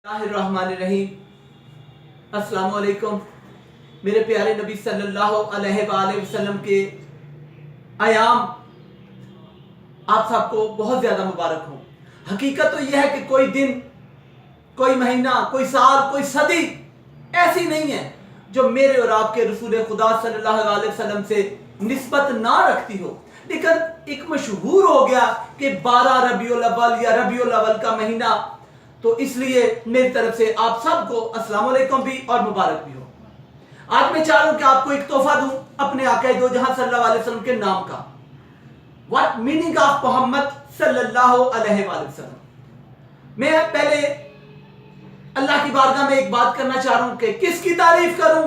बिस्मिल्लाहिर्रहमानिर्रहीम। अस्सलाम वालेकुम। मेरे प्यारे नबी सल्लल्लाहु अलैहि वसल्लम के आयाम आप सबको बहुत ज़्यादा मुबारक हो। हकीकत तो यह है कि कोई दिन, कोई महीना, कोई साल, कोई सदी ऐसी नहीं है जो मेरे और आपके रसूल खुदा सल्लल्लाहु अलैहि वसल्लम से निस्बत ना रखती हो। लेकिन एक मशहूर हो गया कि 12 रबीउल अव्वल या रबीउल अव्वल का महीना, तो इसलिए मेरी तरफ से आप सबको अस्सलाम वालेकुम भी और मुबारक भी हो। आज मैं चाह रहा हूं कि आपको एक तोहफा दूं अपने आका दो जहां सल्लल्लाहु अलैहि वसल्लम के नाम का। व्हाट मीनिंग ऑफ मोहम्मद सल्लल्लाहु अलैहि वसल्लम। मैं पहले अल्लाह की बारगाह में एक बात करना चाह रहा हूं कि किसकी तारीफ करूं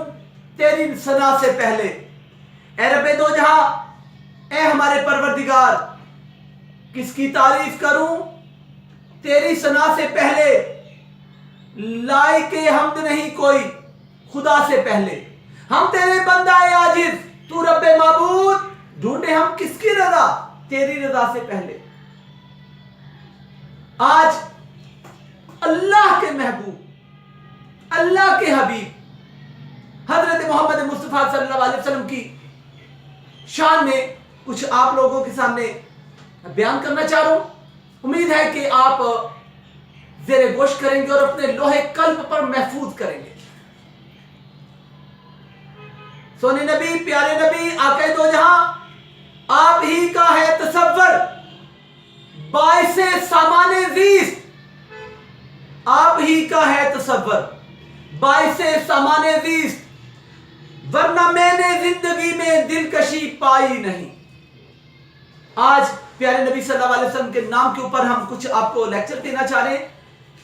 तेरी सना से पहले। ए रब्बे दो जहां, ए हमारे परवरदिगार, किसकी तारीफ करूं तेरी सना से पहले। लायक हम्द नहीं कोई खुदा से पहले। हम तेरे बंदा आजिज, तू रब्बे माबूद, ढूंढे हम किसकी रजा तेरी रजा से पहले। आज अल्लाह के महबूब, अल्लाह के हबीब हजरत मोहम्मद मुस्तफा सल्लल्लाहु अलैहि वसल्लम की शान में कुछ आप लोगों के सामने बयान करना चाह रहा हूं। उम्मीद है कि आप ज़ेरे गोश करेंगे और अपने लोहे कल्ब पर महफूज करेंगे। सोने नबी, प्यारे नबी, आका दो जहां, आप ही का है तसव्वुर बाइसे सामाने ज़ीस्त। आप ही का है तसव्वुर बाइसे सामाने ज़ीस्त, वरना मैंने जिंदगी में दिलकशी पाई नहीं। आज प्यारे नबी सल्लल्लाहु अलैहि वसल्लम के नाम के ऊपर हम कुछ आपको लेक्चर देना चाह रहे हैं।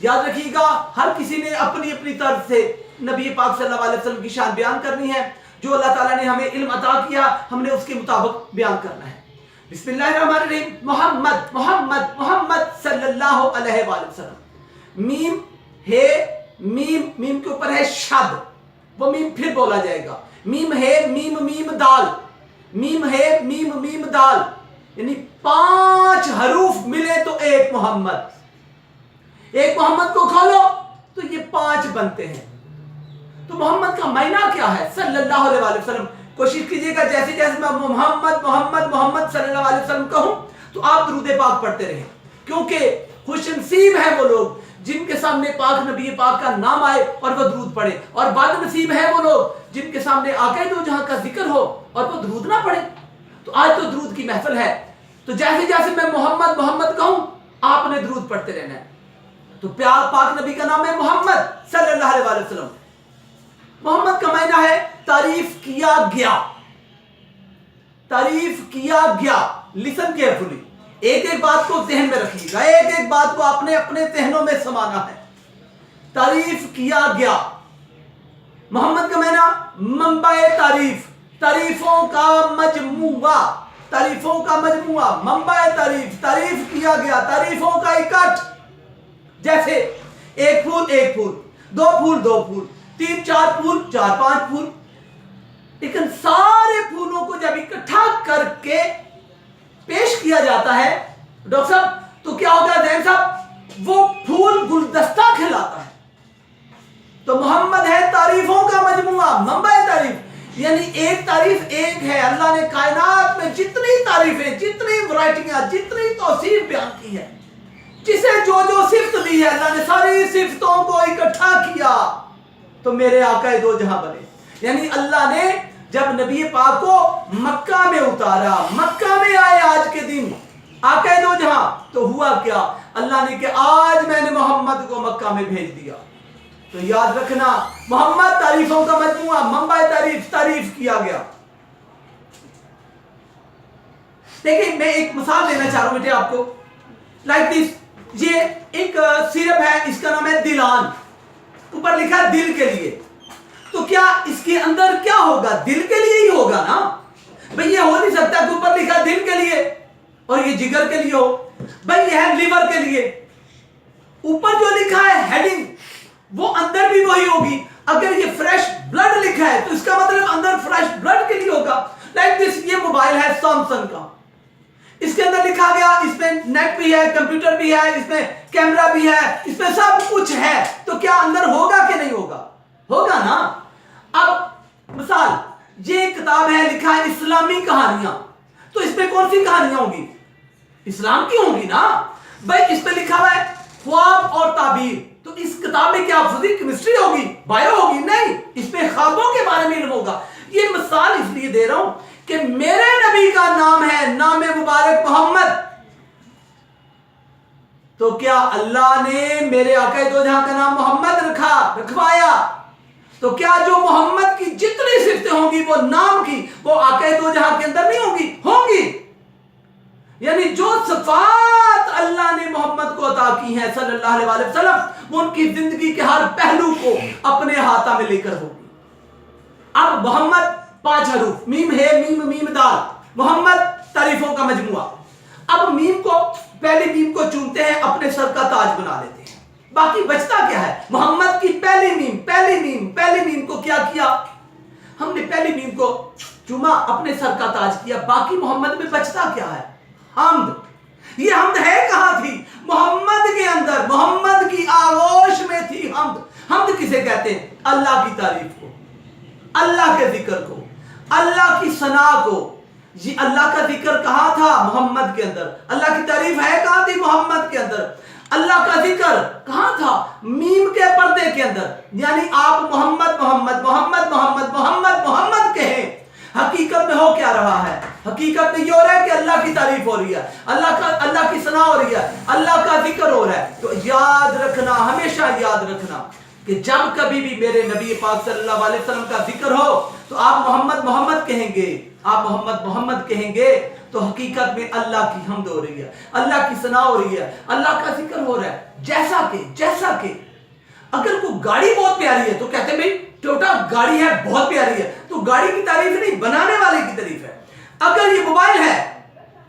याद रखिएगा, हर किसी ने अपनी अपनी तरफ से नबी पाक सल्लल्लाहु अलैहि वसल्लम की शान बयान करनी है। जो अल्लाह ताला ने हमें इल्म अता किया, हमने उसके मुताबिक बयान करना है। बिस्मिल्लाहिर्रहमानिर्रहीम। मोहम्मद मोहम्मद मोहम्मद सल्लल्लाहु अलैहि वसल्लम। मीम है, मीम के ऊपर है शद, वो मीम फिर बोला जाएगा। मीम है, मीम दाल, मीम है, मीम दाल, यानी 5 हरूफ मिले तो एक मोहम्मद। एक मोहम्मद को खोलो तो ये 5 बनते हैं। तो मोहम्मद का मायना क्या है सल्लल्लाहु अलैहि वसल्लम। कोशिश कीजिएगा जैसे जैसे मैं मोहम्मद मोहम्मद मोहम्मद सल्लल्लाहु अलैहि वसल्लम कहूं तो आप दुरूद पाक पढ़ते रहें, क्योंकि खुशनसीब है वो लोग जिनके सामने पाक नबी पाक का नाम आए और वो दुरूद पढ़े, और बदनसीब है वो लोग जिनके सामने आका दो जहां का जिक्र हो और वो दुरूद ना पढ़े। तो आज तो दुरूद की महफिल है, तो जैसे जैसे मैं मोहम्मद मोहम्मद कहूं आपने दुरूद पढ़ते रहना है। तो प्यार पाक नबी का नाम है मोहम्मद सल्लल्लाहु अलैहि वसल्लम। मोहम्मद का मायना है तारीफ किया गया, तारीफ किया गया। लिसन केयरफुली, एक एक बात को ज़हन में रखिएगा, एक एक बात को आपने अपने ज़हनों में समाना है। तारीफ किया गया। मोहम्मद का मायना मंबाए तारीफ, तारीफों का मजमुआ, तारीफों का मजमुआ, मंबाए तारीफ, तारीफ किया गया, तारीफों का इकट्ठ। जैसे एक फूल, दो फूल, 3-4 फूल, 4-5 फूल। लेकिन सारे फूलों को जब इकट्ठा करके पेश किया जाता है डॉक्टर साहब, तो क्या होगा जैन साहब, वो फूल गुलदस्ता खिलाता है। तो मोहम्मद है तारीफों का मजमुआ, मंबाए तारीफ, यानी एक तारीफ एक है। अल्लाह ने कायनात में जितनी तारीफें, जितनी वैरायटियां, जितनी तौसीफ बयान की है, जिसे जो जो सिफ्त दी है, अल्लाह ने सारी सिफ्तों को इकट्ठा किया तो मेरे आका दो जहां बने। यानी अल्लाह ने जब नबी पाक को मक्का में उतारा, मक्का में आए आज के दिन आका दो जहां, तो हुआ क्या, अल्लाह ने कि आज मैंने मोहम्मद को मक्का में भेज दिया। तो याद रखना, मोहम्मद तारीफों का मजमुआ, मंबाए तारीफ, तारीफ किया गया। देखिए मैं एक मिसाल देना चाह रहा हूं बेटे आपको, लाइक दिस। ये एक सिरप है, इसका नाम है दिलान, ऊपर लिखा है दिल के लिए। तो क्या इसके अंदर क्या होगा, दिल के लिए ही होगा ना भाई। ये हो नहीं सकता कि ऊपर लिखा दिल के लिए और ये जिगर के लिए हो। भाई ये है लिवर के लिए, ऊपर जो लिखा है हेडिंग वो अंदर भी वही होगी। अगर ये फ्रेश ब्लड लिखा है तो इसका मतलब अंदर फ्रेश ब्लड के लिए होगा। लाइक दिस, ये मोबाइल है सैमसंग का, इसके अंदर लिखा गया, इसमें नेट भी है, कंप्यूटर भी है, इसमें कैमरा भी है, इसमें सब कुछ है। तो क्या ہوگا نا. اب مثال یہ کتاب ہے, لکھا ہے اسلامی کہانیاں, تو اس میں کون سی کہانیاں ہوں گی؟ اسلام کی ہوں گی نا بھائی. اس پہ لکھا ہوا ہے خواب اور تعبیر, تو اس کتاب میں کیا فزکس کیمسٹری ہوگی, بایو ہوگی؟ نہیں, اس پہ خوابوں کے بارے میں علم ہوگا. یہ مثال اس لیے دے رہا ہوں کہ میرے نبی کا نام ہے, نام مبارک محمد, تو کیا اللہ نے میرے آقا دو جہاں کا نام محمد رکھوایا؟ تو کیا جو محمد کی جتنی صفتیں ہوں گی وہ نام کی, وہ آقا دو جہاں کے اندر نہیں ہوں گی؟ ہوں گی. یعنی جو صفات اللہ نے محمد کو عطا کی ہیں صلی اللہ علیہ وسلم, وہ ان کی زندگی کے ہر پہلو کو اپنے ہاتھوں میں لے کر ہوگی. اب محمد 5 حروف, میم ہے, میم میم دال, محمد تعریفوں کا مجموعہ. اب میم کو, پہلی میم کو چنتے ہیں, اپنے سر کا تاج بنا لیتے ہیں. باقی بچتا کیا ہے؟ محمد کی پہلی میم کو کیا کیا ہم نے؟ پہلی میم کو چوما, اپنے سر کا تاج کیا. باقی محمد میں بچتا کیا ہے؟ حمد. یہ حمد ہے کہاں تھی؟ محمد کے اندر, محمد کی آغوش میں تھی حمد. حمد کسے کہتے ہیں؟ اللہ کی تعریف کو, اللہ کے ذکر کو, اللہ کی ثنا کو. یہ اللہ کا ذکر کہاں تھا؟ محمد کے اندر. اللہ کی تعریف ہے کہاں تھی؟ محمد کے اندر. اللہ کا ذکر کہاں تھا؟ میم کے پردے کے اندر. یعنی آپ محمد محمد محمد محمد محمد محمد کہیں, حقیقت میں ہو کیا رہا ہے؟ حقیقت میں یہ ہو رہا ہے کہ اللہ کی تعریف ہو رہی ہے, اللہ کی ثنا ہو رہی ہے, اللہ کا ذکر ہو رہا ہے. تو یاد رکھنا, ہمیشہ یاد رکھنا کہ جب کبھی بھی میرے نبی پاک صلی اللہ علیہ وسلم کا ذکر ہو تو آپ محمد محمد کہیں گے, آپ محمد محمد کہیں گے, تو حقیقت میں اللہ کی حمد ہو رہی ہے, اللہ کی ثنا ہو رہی ہے, اللہ کا ذکر ہو رہا ہے. جیسا کہ اگر کوئی گاڑی بہت پیاری ہے تو کہتے ہیں بھئی ٹوٹا گاڑی ہے, بہت پیاری ہے, تو گاڑی کی تعریف نہیں, بنانے والے کی تعریف ہے. اگر یہ موبائل ہے,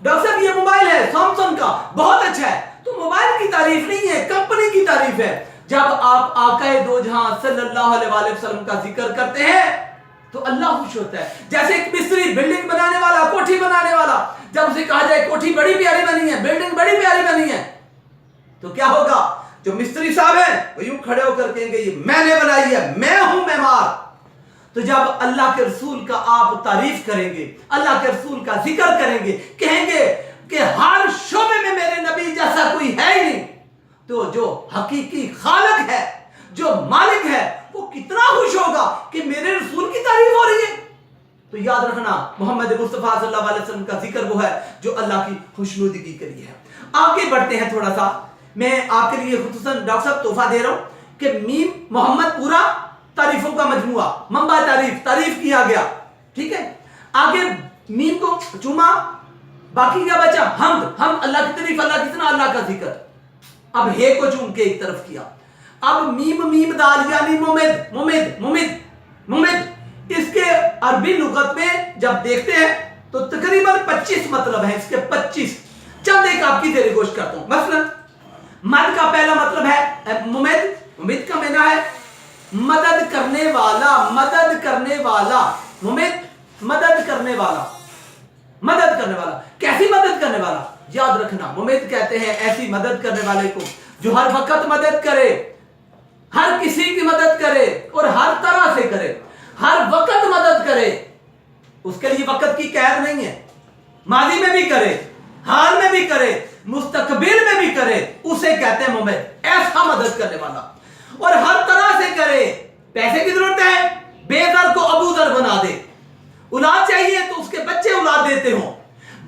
ڈاکٹر صاحب یہ موبائل ہے سیمسنگ کا, بہت اچھا ہے, تو موبائل کی تعریف نہیں ہے, کمپنی کی تعریف ہے. جب آپ آقا دو جہاں صلی اللہ علیہ وسلم کا ذکر کرتے ہیں تو اللہ خوش ہوتا ہے. جیسے ایک مستری, بلڈنگ بنانے والا, کوٹھی بنانے والا, جب اسے کہا جائے کوٹھی بڑی پیاری بنی ہے, بلڈنگ بڑی پیاری بنی ہے, تو کیا ہوگا؟ جو مستری صاحب ہیں وہ یوں کھڑے ہو کر کہیں گے یہ میں نے بنائی ہے, میں ہوں معمار. تو جب اللہ کے رسول کا آپ تعریف کریں گے, اللہ کے رسول کا ذکر کریں گے, کہیں گے کہ ہر شعبے میں میرے نبی جیسا کوئی ہے ہی نہیں, تو جو حقیقی خالق ہے, جو مالک ہے, وہ کتنا خوش ہوگا کہ میرے رسول کی تعریف ہو رہی ہے. تو یاد رکھنا محمد مصطفیٰ صلی اللہ علیہ وسلم کا ذکر وہ ہے جو اللہ کی خوشنودگی کے لیے ہے. آگے بڑھتے ہیں تھوڑا سا. میں آپ کے لیے خصوصاً ڈاکٹر صاحب تحفہ دے رہا ہوں کہ میم محمد پورا تعریفوں کا مجموعہ, منبع تعریف کیا گیا, ٹھیک ہے. آگے میم کو چوما, باقی کیا بچا؟ حمد اللہ کی تعریف, اللہ کی ثنا, اللہ کا ذکر. اب ہے کو چوم کے ایک طرف کیا. اب میم دال یعنی ممد, اس کے عربی لغت میں جب دیکھتے ہیں تو تقریباً 25 مطلب ہیں. اس کے 25 چند ایک آپ کی زیر گوش کرتا ہوں. مثلا مد کا پہلا مطلب ہے ممد کا معنی ہے مدد کرنے والا, مدد کرنے والا. مدد کرنے والا. کیسی مدد کرنے والا؟ یاد رکھنا, ممد کہتے ہیں ایسی مدد کرنے والے کو جو ہر وقت مدد کرے, ہر کسی کی مدد کرے اور ہر طرح سے کرے, ہر وقت مدد کرے. اس کے لیے وقت کی قید نہیں ہے, ماضی میں بھی کرے, حال میں بھی کرے, مستقبل میں بھی کرے, اسے کہتے ہیں ممد, ایسا مدد کرنے والا. اور ہر طرح سے کرے. پیسے کی ضرورت ہے, بے در کو ابو در بنا دے. اولاد چاہیے تو اس کے بچے اولاد دیتے ہوں.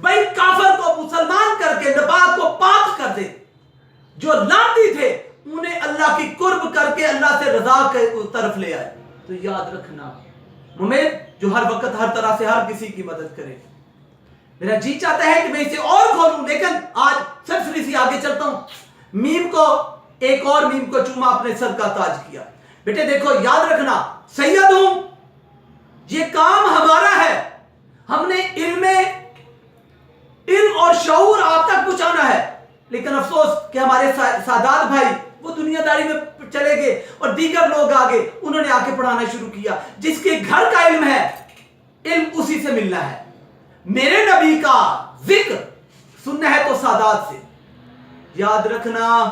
بھائی کافر کو مسلمان کر کے نپاک کو پاک کر دے. جو لانتی تھے انہیں اللہ کی قرب کر کے اللہ سے رضا کے طرف لے آئے. تو یاد رکھنا ممد جو ہر وقت ہر طرح سے ہر کسی کی مدد کرے. میرا جی چاہتا ہے کہ میں اسے اور کھولوں, لیکن آج سرسری سی آگے چلتا ہوں. میم کو, ایک اور میم کو چوما, اپنے سر کا تاج کیا. بیٹے دیکھو, یاد رکھنا سید ہوں, یہ کام ہمارا ہے. ہم نے علم اور شعور آپ تک پہنچانا ہے. لیکن افسوس کہ ہمارے سادات بھائی وہ دنیا داری میں چلے گئے اور دیگر لوگ آگے, انہوں نے آ کے پڑھانا شروع کیا. جس کے گھر کا علم ہے, علم اسی سے ملنا ہے. میرے نبی کا ذکر سننا ہے تو سادات سے. یاد رکھنا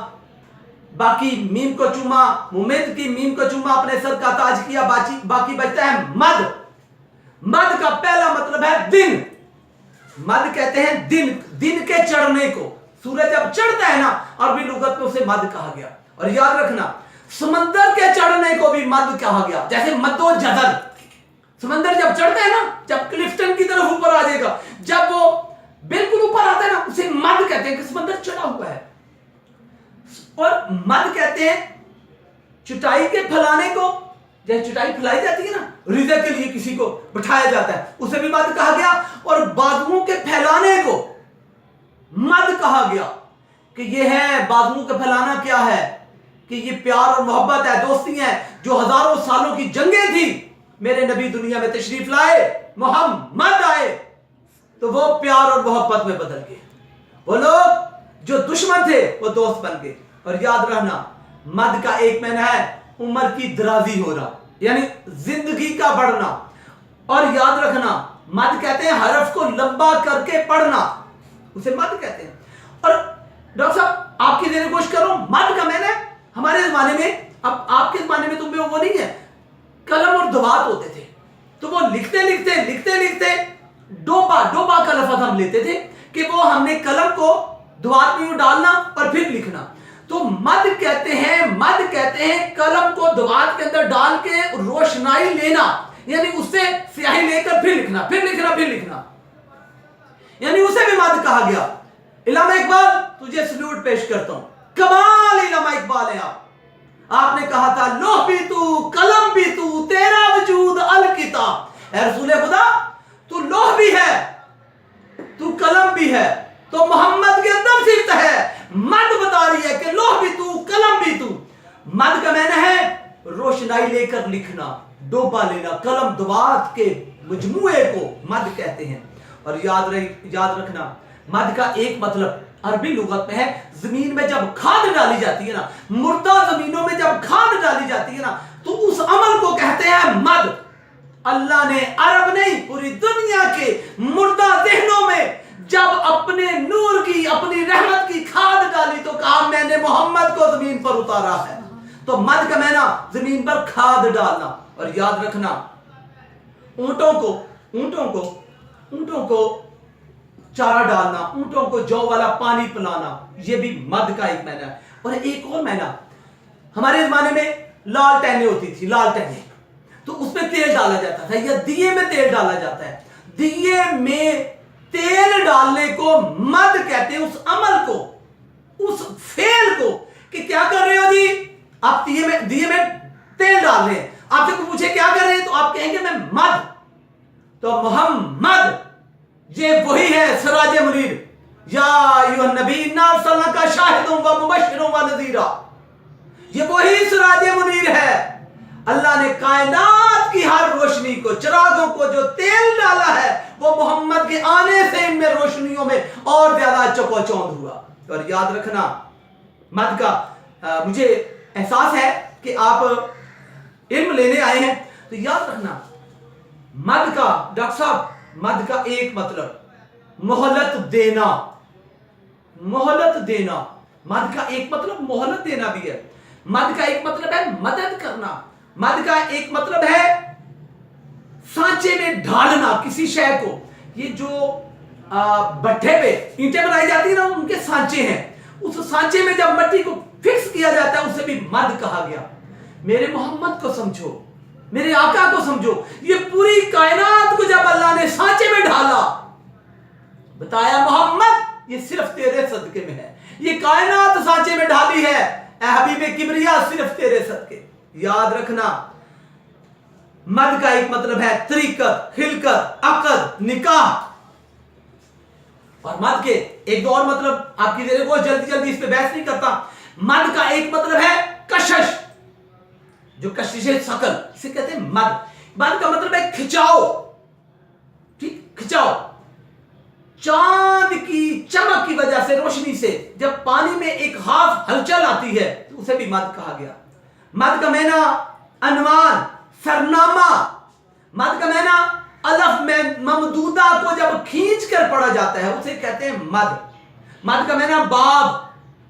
बाकी मीम को चूमा, मुमिद की मीम को चूमा, अपने सर का ताज किया, बाकी बचता है मद। मद का पहला मतलब है दिन। मद कहते हैं दिन, दिन के चढ़ने को। सूरज जब चढ़ता है ना, अरबी लुगत में उसे मद कहा गया। और याद रखना, समंदर के चढ़ने को भी मद कहा गया। जैसे मद्दो जदर, समंदर जब चढ़ता है ना, जब क्लिफ्टन की तरफ ऊपर आ जाएगा, जब वो बिल्कुल ऊपर आता है ना, उसे मद कहते हैं कि समंदर चढ़ा हुआ है। और मद कहते हैं चटाई के फैलाने को। जैसे चटाई फैलाई जाती है ना, रिज़्क के लिए किसी को बिठाया जाता है, उसे भी मद कहा गया। और बाजुओं के फैलाने को मद कहा गया कि ये है बाजुओं का फैलाना। क्या है कि ये प्यार और मोहब्बत है, दोस्ती है। जो हजारों सालों की जंगें थी, मेरे नबी दुनिया में तशरीफ लाए, मोहम्मद आए, तो वो प्यार और मोहब्बत में बदल गए। वो लोग जो दुश्मन थे वो दोस्त बन गए। और याद रखना, मद का एक मायना है उम्र की दराजी होना, यानी जिंदगी का बढ़ना। और याद रखना, मद कहते हैं हरफ को लंबा करके पढ़ना, उसे मद कहते हैं। और डॉक्टर साहब आपकी देने की कोशिश करो, मद का मायना हमारे जमाने में, अब आपके जमाने में तुम्हें वो नहीं है, कलम और दवात होते थे, तो वो लिखते लिखते डोबा का लफ्ज हम लेते थे कि वो हमने कलम को दवात में डालना और फिर लिखना। तो मद कहते हैं कलम को दवात के अंदर डाल के रोशनाई लेना, यानी उससे स्याही लेकर फिर लिखना, यानी उसे भी मद कहा गया। इल्लामा इकबाल, तुझे सल्यूट पेश करता हूं, कमाल इल्लामा इकबाल है आप। आपने कहा था लोह भी तू, कलम भी तू, तेरा वजूद अल किताब। ऐ रसूल खुदा, तू लोह भी है, तू कलम भी है, तो मोहम्मद के अंदर सिर्फ है। मद बता रही है कि लोह भी तू, कलम भी तू। मद का मायना है रोशनाई लेकर लिखना, डोबा लेना, कलम दवात के मजमूए को मद कहते हैं। और याद रखना, मद का एक मतलब अरबी लुगत में है, जमीन में जब खाद डाली जाती है ना, मुर्दा जमीनों में जब खाद डाली जाती है ना, तो उस अमल को कहते हैं मद। अल्लाह ने, अरब नहीं पूरी दुनिया के मुर्दा जहनों में जब अपने नूर की, अपनी रहमत की खाद डाली, तो कहा मैंने मोहम्मद को जमीन पर उतारा है। तो मद का मायना जमीन पर खाद डालना। और याद रखना, ऊंटों को चारा डालना, ऊंटों को जौ वाला पानी पिलाना, यह भी मद का एक मायना है। और एक और मायना, हमारे जमाने में लालटेनें होती थी, लालटेनें, तो उसमें तेल डाला जाता था, या दिए में तेल डाला जाता है। दिए में तेल डालने को मद कहते हैं, उस अमल को, उस फेल को, कि क्या कर रहे हो जी आप, दिए में तेल डाल रहे हैं, आपसे कोई पूछे क्या कर रहे हैं, तो आप कहेंगे मैं मद। तो मोहम्मद ये वही है सिराज मुनीर, या अय्युहन नबी इन्ना अर्सलनाका शाहिदुन व मुबश्शिरुन व नज़ीरा। ये वही सिराज मुनीर है। अल्लाह ने कायनात की हर रोशनी को, चिरागों को जो तेल डाला है, वो मोहम्मद के आने से इनमें रोशनियों में और ज्यादा चकाचौंध हुआ। और याद रखना, मद का मुझे एहसास है कि आप इल्म लेने आए हैं, तो याद रखना, मद का, डॉक्टर साहब, मद का एक मतलब मोहलत देना। मद का एक मतलब मोहलत देना भी है। मद का एक मतलब है मदद करना। मद का एक मतलब है सांचे में ढालना किसी शय को। ये जो भट्ठे पे ईंटें बनाई जाती है ना, उनके सांचे हैं, उस सांचे में जब मट्टी को फिक्स किया जाता है, उसे भी मद कहा गया। मेरे मोहम्मद को समझो, मेरे आका को समझो। ये पूरी कायनात को जब अल्लाह ने सांचे में ढाला, बताया मोहम्मद ये सिर्फ तेरे सदके में है, ये कायनात सांचे में ढाली है, ऐ हबीबे किबरिया सिर्फ तेरे सदके। याद रखना, मद का एक मतलब है तरीकत, खिलकत, अकद, निकाह। और मद के एक दो और मतलब आपकी देर को जल्दी इस पे बहस नहीं करता। मद का एक मतलब है कशिश, जो कशिश शकल, इसे कहते हैं मद। मद का मतलब है खिंचाओ, ठीक, खिंचाओ। चांद की चमक की वजह से, रोशनी से जब पानी में एक हाफ हलचल आती है, तो उसे भी मद कहा गया। मद का मायना अनवान, सरनामा। मद का मायना अलफ में ममदूदा को जब खींच कर पढ़ा जाता है, उसे कहते हैं मद। मद का मायना बाब,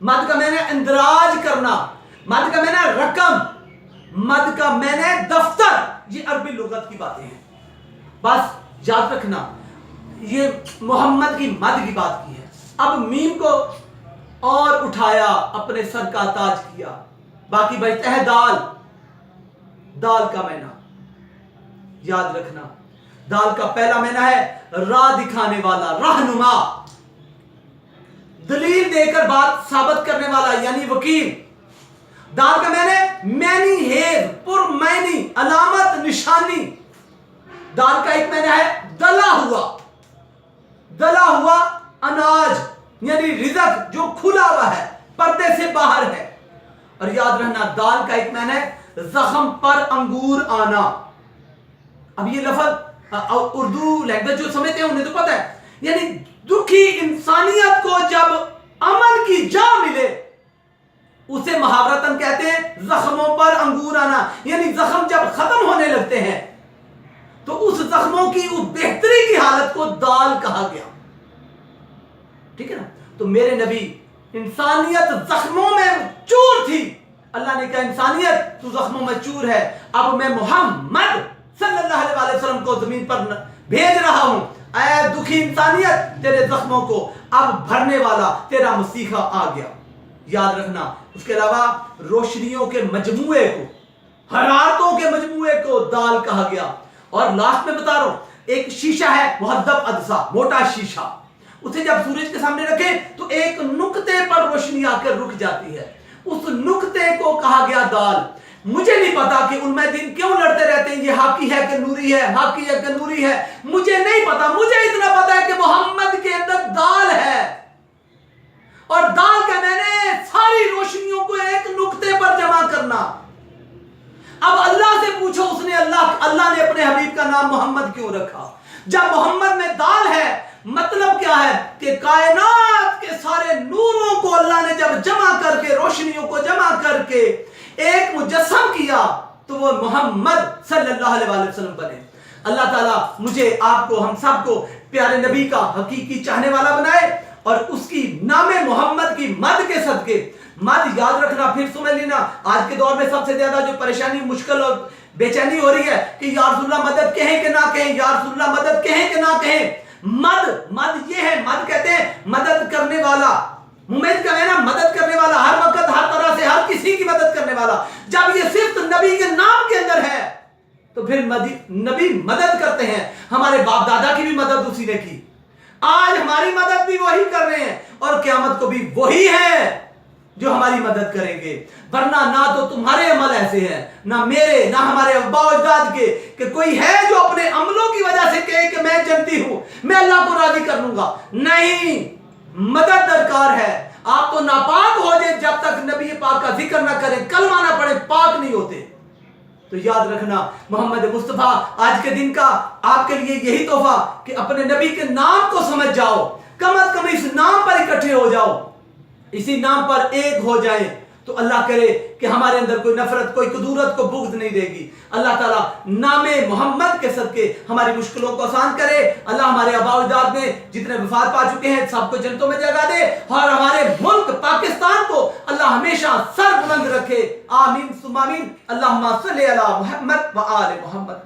मद का मैंने इंदराज करना, मद का मैंने रकम, मद का मैंने दफ्तर। ये अरबी लुगत की बातें हैं, बस याद रखना। ये मोहम्मद की मद की बात की है। अब मीम को और उठाया, अपने सर का ताज किया, बाकी बचता है दाल। दाल का मैना याद रखना। दाल का पहला मैना है राह दिखाने वाला, रहनुमा, दलील देकर बात साबित करने वाला यानी वकील। दाल का मैंने मैनी हेज, पुरमैनी, अलामत, निशानी। दाल का एक मैंने है दला हुआ, दला हुआ अनाज यानी रिज़्क जो खुला हुआ है, पर्दे से बाहर है। और याद रखना दाल का एक मैंने जख्म पर अंगूर आना। अब ये लफ्ज उर्दू लैंग्वेज जो समझते हैं उन्हें तो पता है, यानी दुखी इंसानियत को जब अमन की जा मिले उसे मुहावरतन कहते हैं जख्मों पर अंगूर आना, यानी जख्म जब खत्म होने लगते हैं तो उस जख्मों की उस बेहतरी की हालत को दाल कहा गया। ठीक है ना। तो मेरे नबी इंसानियत जख्मों में चूर थी, अल्लाह ने कहा इंसानियत तू जख्मों में चूर है, अब मैं मोहम्मद सल्लल्लाहु अलैहि वसल्लम को जमीन पर भेज रहा हूं, ऐ दुखी इंसानियत तेरे जख्मों को अब भरने वाला तेरा मसीहा आ गया। याद रखना। उसके अलावा रोशनियों के मजमूए को, हरारतों के मजमूए को दाल कहा गया। और लास्ट में बता रहा हूं, एक शीशा है मुहद्दब अदसा, मोटा शीशा, उसे जब सूरज के सामने रखे तो एक नुक्ते पर रोशनी आकर रुक जाती है, उस नुक्ते को कहा गया दाल। मुझे नहीं पता कि उनमें दिन क्यों लड़ते रहते हैं, ये हाकी है कि नूरी है, हाकी है कि नूरी है, मुझे नहीं पता। मुझे इतना पता है कि मोहम्मद के अंदर दाल है, और दाल का मैंने सारी रोशनियों को एक नुक्ते पर जमा करना। अब अल्लाह से पूछो, उसने अल्लाह ने अपने हबीब का नाम मोहम्मद क्यों रखा? जब मोहम्मद में दाल है, मतलब क्या है कि कायनात के सारे नूरों को अल्लाह ने जब जमा करके, रोशनियों को जमा करके एक मुजस्सम किया तो वो मोहम्मद सल्लल्लाहु अलैहि वसल्लम बने। अल्लाह ताला मुझे, आपको, हम सबको प्यारे नबी का हकीकी चाहने वाला बनाए और उसकी नामे मोहम्मद की मद के सदके। मद याद रखना, फिर समझ लेना, आज के दौर में सबसे ज्यादा जो परेशानी, मुश्किल और बेचैनी हो रही है कि या रसूलुल्लाह मदद कहें कि ना कहें, या रसूलुल्लाह मदद कहें कि ना कहें। मद ये है, मद कहते हैं मदद करने वाला, मुमैद का है ना, मदद करने वाला, हर वक्त हर तरह से हर किसी की मदद करने वाला। जब ये सिर्फ नबी के नाम के अंदर है तो फिर नबी मदद करते हैं। हमारे बाप दादा की भी मदद उसी ने की, आज हमारी मदद भी वही कर रहे हैं, और क़यामत को भी वही है जो हमारी मदद करेंगे। वरना ना तो तुम्हारे अमल ऐसे हैं, ना मेरे, ना हमारे अब्बा अजदाद के, कि कोई है जो अपने अमलों की वजह से कहे कि मैं जनती हूं, मैं अल्लाह को राजी कर लूंगा। नहीं, मदद दरकार है। आप तो नापाक हो जाए जब तक नबी पाक का जिक्र ना करें, कलमा ना पढ़े, पाक नहीं होते। तो याद रखना, मोहम्मद मुस्तफा आज के दिन का आपके लिए यही तोहफा कि अपने नबी के नाम को समझ जाओ, कम अज कम इस नाम पर इकट्ठे हो जाओ, इसी नाम पर एक हो जाए तो अल्लाह करे कि हमारे अंदर कोई नफरत, कोई कुदूरत को बुग़्ज़ नहीं देगी। अल्लाह ताला नामे मोहम्मद के सदके हमारी मुश्किलों को आसान करे। अल्लाह हमारे आबा अजदाद में जितने वफात पा चुके हैं सबको जन्नतों में जगह दे, और हमारे मुल्क पाकिस्तान को अल्लाह हमेशा सर बुलंद रखे। आमीन सुम्मा आमीन। अल्लाहुम्मा सल्ली अला मुहम्मद व आले मुहम्मद।